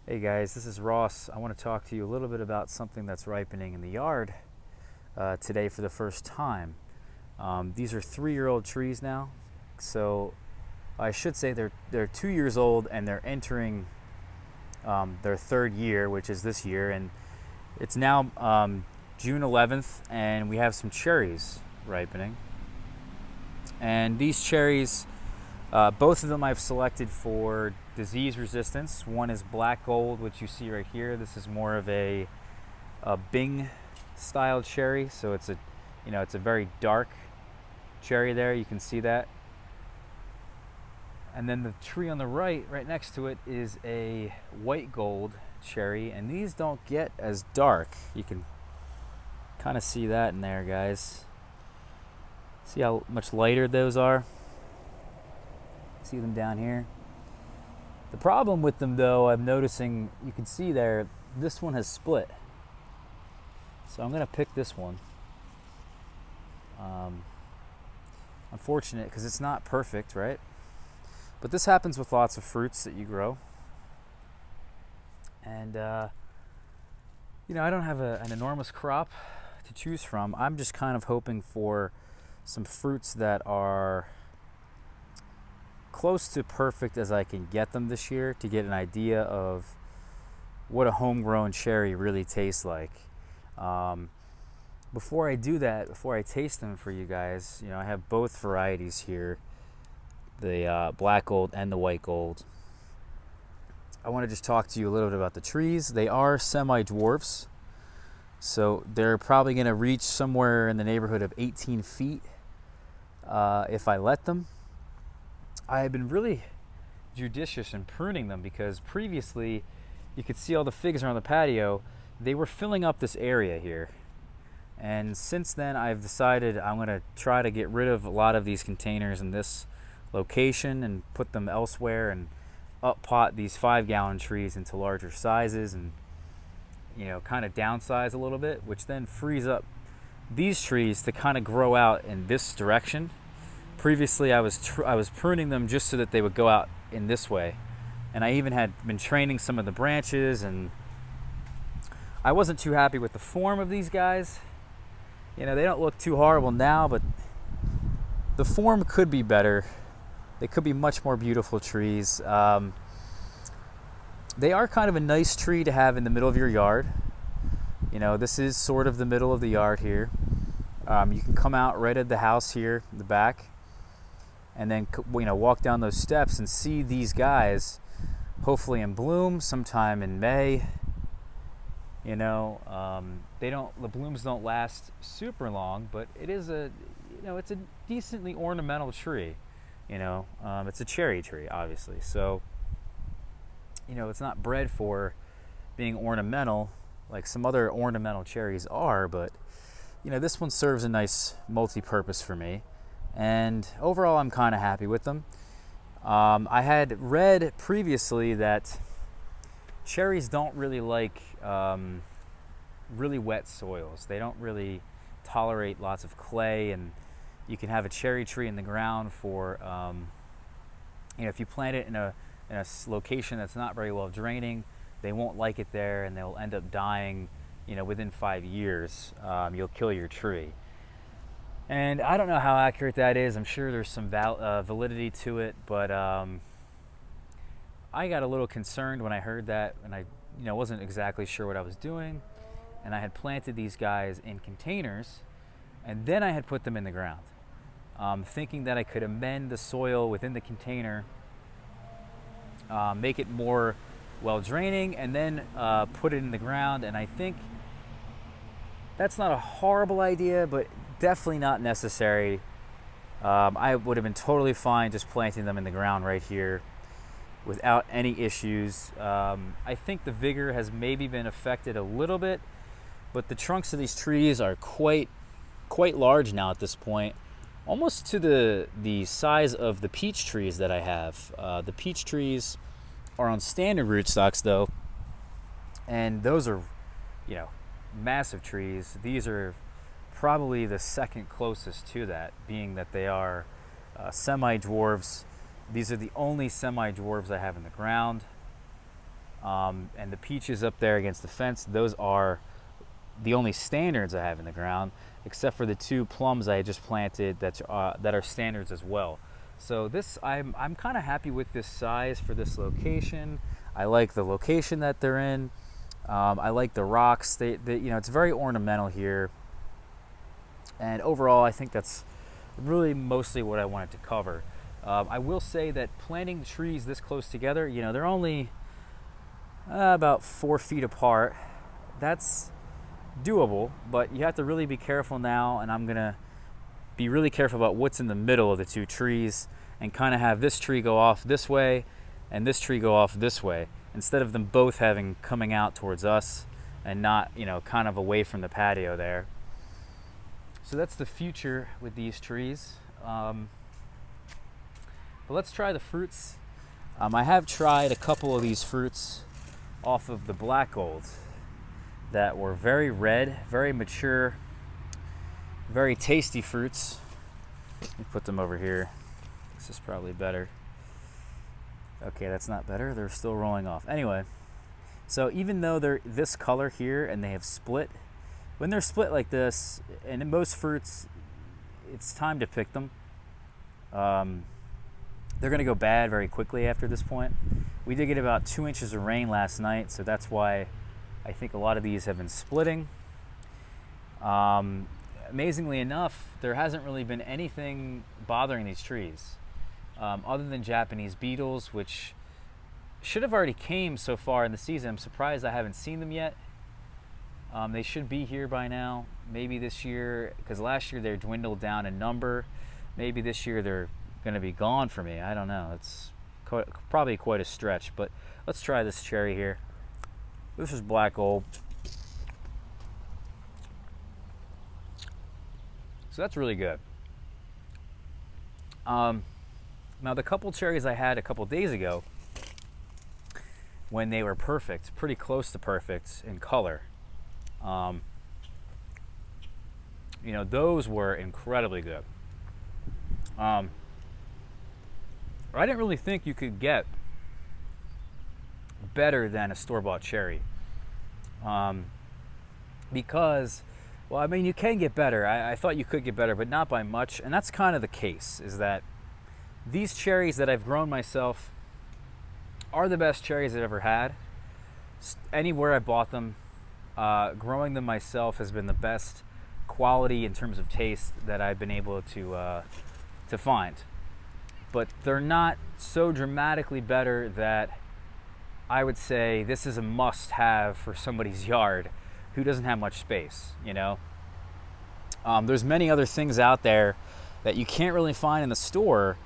Hey guys, this is Ross. I want to talk to you a little bit about something that's ripening in the yard today for the first time. These are 3-year-old trees now, so I should say they're 2 years old and they're entering their third year, which is this year, and it's now June 11th, and we have some cherries ripening. And these cherries, both of them I've selected for disease resistance. One is black gold, which you see right here. This is more of a Bing style cherry, so it's a very dark cherry there. You can see that. And then the tree on the right next to it, is a white gold cherry, and these don't get as dark. You can kind of see that in there, guys. See how much lighter those are? See them down here? The problem with them, though, I'm noticing, you can see there, this one has split. So I'm going to pick this one. Unfortunate, because it's not perfect, right? But this happens with lots of fruits that you grow. And, I don't have an enormous crop to choose from. I'm just kind of hoping for some fruits that are close to perfect as I can get them this year, to get an idea of what a homegrown cherry really tastes like. Before I do that, before I taste them for you guys, I have both varieties here, the black gold and the white gold. I want to just talk to you a little bit about the trees. They are semi-dwarfs, so they're probably going to reach somewhere in the neighborhood of 18 feet if I let them. I have been really judicious in pruning them, because previously you could see all the figs around the patio. They were filling up this area here. And since then, I've decided I'm going to try to get rid of a lot of these containers in this location and put them elsewhere, and up pot these 5-gallon trees into larger sizes, and kind of downsize a little bit, which then frees up these trees to kind of grow out in this direction. Previously, I was pruning them just so that they would go out in this way, and I even had been training some of the branches, and I wasn't too happy with the form of these guys. They don't look too horrible now, but the form could be better. They could be much more beautiful trees. They are kind of a nice tree to have in the middle of your yard. This is sort of the middle of the yard here. You can come out right at the house here in the back, and then walk down those steps and see these guys hopefully in bloom sometime in May. The blooms don't last super long, but it is it's a decently ornamental tree. It's a cherry tree, obviously, so it's not bred for being ornamental like some other ornamental cherries are, but this one serves a nice multi-purpose for me, and overall I'm kind of happy with them. I had read previously that cherries don't really like really wet soils. They don't really tolerate lots of clay, and you can have a cherry tree in the ground for if you plant it in a location that's not very well draining, they won't like it there, and they'll end up dying within 5 years. You'll kill your tree. And I don't know how accurate that is. I'm sure there's some validity to it, but I got a little concerned when I heard that, and I wasn't exactly sure what I was doing. And I had planted these guys in containers, and then I had put them in the ground, thinking that I could amend the soil within the container, make it more well draining, and then put it in the ground. And I think that's not a horrible idea, but definitely not necessary. I would have been totally fine just planting them in the ground right here without any issues. I think the vigor has maybe been affected a little bit, but the trunks of these trees are quite large now at this point, almost to the size of the peach trees that I have. The peach trees are on standard rootstocks though, and those are massive trees. These are probably the second closest to that, being that they are semi-dwarves. These are the only semi-dwarves I have in the ground. And the peaches up there against the fence, those are the only standards I have in the ground, except for the 2 plums I just planted that are standards as well. So this, I'm kind of happy with this size for this location. I like the location that they're in. I like the rocks. They you know, it's very ornamental here. And overall, I think that's really mostly what I wanted to cover. I will say that planting the trees this close together, you know, they're only about 4 feet apart. That's doable, but you have to really be careful now, and I'm gonna be really careful about what's in the middle of the 2 trees and kind of have this tree go off this way and this tree go off this way, instead of them both coming out towards us and not, you know, kind of away from the patio there. So that's the future with these trees. But let's try the fruits. I have tried a couple of these fruits off of the Blackgold that were very red, very mature, very tasty fruits. Let me put them over here. This is probably better. Okay, that's not better. They're still rolling off. Anyway, so even though they're this color here and they have split, when they're split like this, and in most fruits, it's time to pick them. They're going to go bad very quickly after this point. We did get about 2 inches of rain last night, so that's why I think a lot of these have been splitting. Amazingly enough, there hasn't really been anything bothering these trees, other than Japanese beetles, which should have already came so far in the season. I'm surprised I haven't seen them yet. They should be here by now, maybe this year, because last year they dwindled down in number. Maybe this year they're going to be gone for me. I don't know. It's probably quite a stretch, but let's try this cherry here. This is Blackgold. So that's really good. Now the couple cherries I had a couple days ago, when they were perfect, pretty close to perfect in color, you know, those were incredibly good. I didn't really think you could get better than a store-bought cherry, because, well, I mean, you can get better. I thought you could get better, but not by much. And that's kind of the case, is that these cherries that I've grown myself are the best cherries I've ever had. Anywhere I bought them, growing them myself has been the best quality in terms of taste that I've been able to find. But they're not so dramatically better that I would say this is a must-have for somebody's yard who doesn't have much space, you know? There's many other things out there that you can't really find in the store,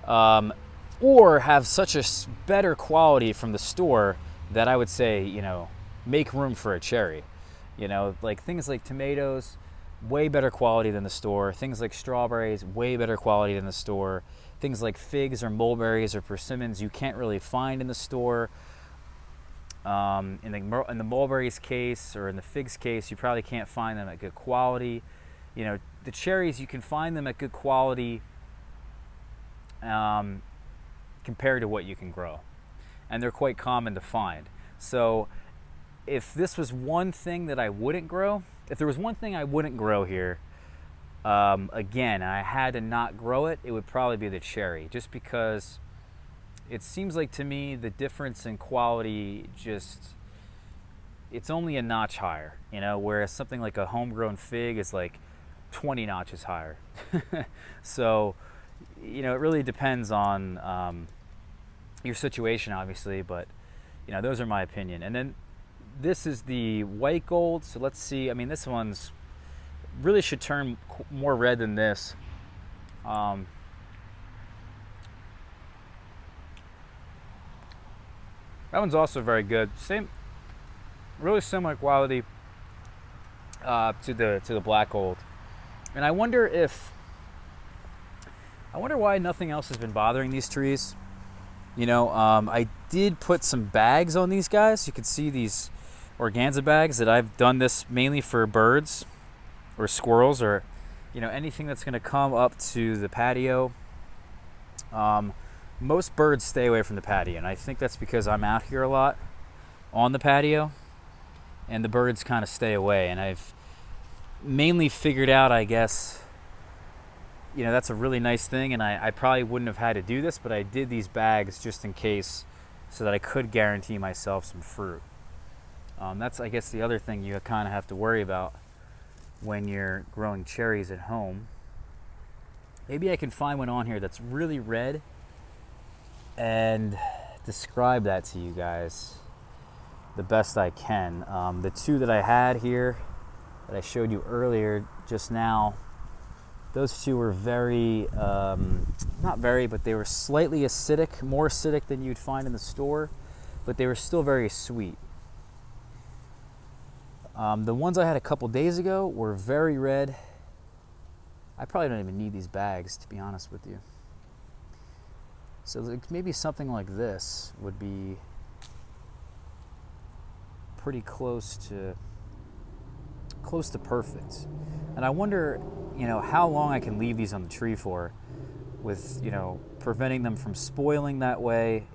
or have such a better quality from the store that I would say, you know, make room for a cherry. You know, like things like tomatoes, way better quality than the store. Things like strawberries, way better quality than the store. Things like figs or mulberries or persimmons you can't really find in the store. In the mulberries case or in the figs case, you probably can't find them at good quality. You know, the cherries, you can find them at good quality compared to what you can grow. And they're quite common to find. So if this was one thing that I wouldn't grow, if there was one thing I wouldn't grow here, again, I had to not grow it, it would probably be the cherry, just because it seems like to me the difference in quality it's only a notch higher, you know, whereas something like a homegrown fig is like 20 notches higher. So, you know, it really depends on your situation, obviously, but, you know, those are my opinion. And then this is the Whitegold. So let's see. I mean, this one's really should turn more red than this. That one's also very good. Same, really similar quality to the Blackgold. And I wonder why nothing else has been bothering these trees. You know, I did put some bags on these guys. You can see these organza bags that I've done this mainly for birds or squirrels or, you know, anything that's going to come up to the patio. Most birds stay away from the patio, and I think that's because I'm out here a lot. on the patio, and the birds kind of stay away. And I've mainly figured out, I guess, that's a really nice thing, and I probably wouldn't have had to do this, but I did these bags just in case, so that I could guarantee myself some fruit. That's, I guess, the other thing you kind of have to worry about when you're growing cherries at home. Maybe I can find one on here that's really red and describe that to you guys the best I can. The two that I had here that I showed you earlier just now, those two were very, not very, but they were slightly acidic, more acidic than you'd find in the store, but they were still very sweet. The ones I had a couple days ago were very red. I probably don't even need these bags, to be honest with you. So maybe something like this would be pretty close to perfect. And I wonder, how long I can leave these on the tree for, with, preventing them from spoiling that way,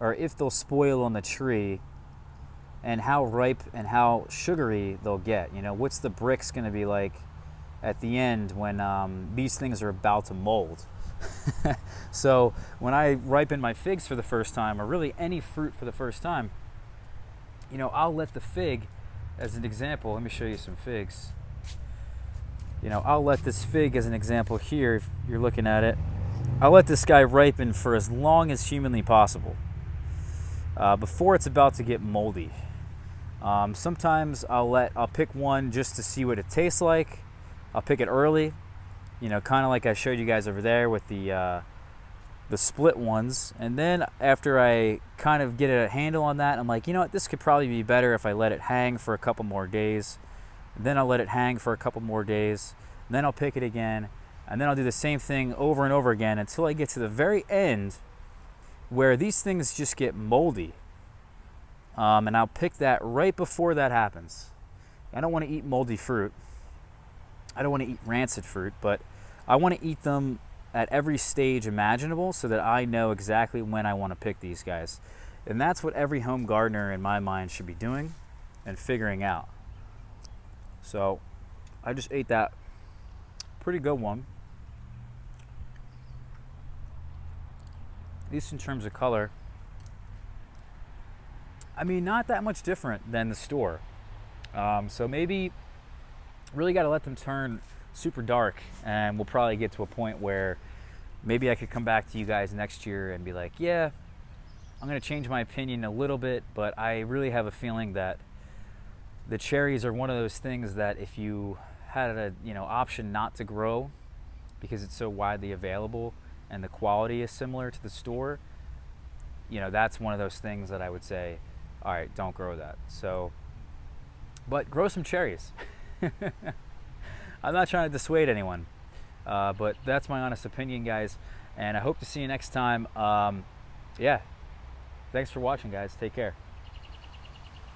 or if they'll spoil on the tree, and how ripe and how sugary they'll get. What's the bricks going to be like at the end when these things are about to mold? So when I ripen my figs for the first time, or really any fruit for the first time, I'll let the fig, as an example, let me show you some figs. I'll let this fig as an example here, if you're looking at it, I'll let this guy ripen for as long as humanly possible before it's about to get moldy. Sometimes I'll pick one just to see what it tastes like. I'll pick it early, kind of like I showed you guys over there with the split ones. And then after I kind of get a handle on that, I'm like, this could probably be better if I let it hang for a couple more days. And then I'll let it hang for a couple more days. And then I'll pick it again. And then I'll do the same thing over and over again until I get to the very end where these things just get moldy. And I'll pick that right before that happens. I don't want to eat moldy fruit. I don't want to eat rancid fruit, but I want to eat them at every stage imaginable so that I know exactly when I want to pick these guys. And that's what every home gardener in my mind should be doing and figuring out. So I just ate that pretty good one. At least in terms of color. I mean, not that much different than the store. So maybe really got to let them turn super dark, and we'll probably get to a point where maybe I could come back to you guys next year and be like, yeah, I'm going to change my opinion a little bit, but I really have a feeling that the cherries are one of those things that if you had a option not to grow because it's so widely available and the quality is similar to the store, that's one of those things that I would say, all right, don't grow that. So, but grow some cherries. I'm not trying to dissuade anyone, but that's my honest opinion, guys. And I hope to see you next time. Yeah, thanks for watching, guys. Take care.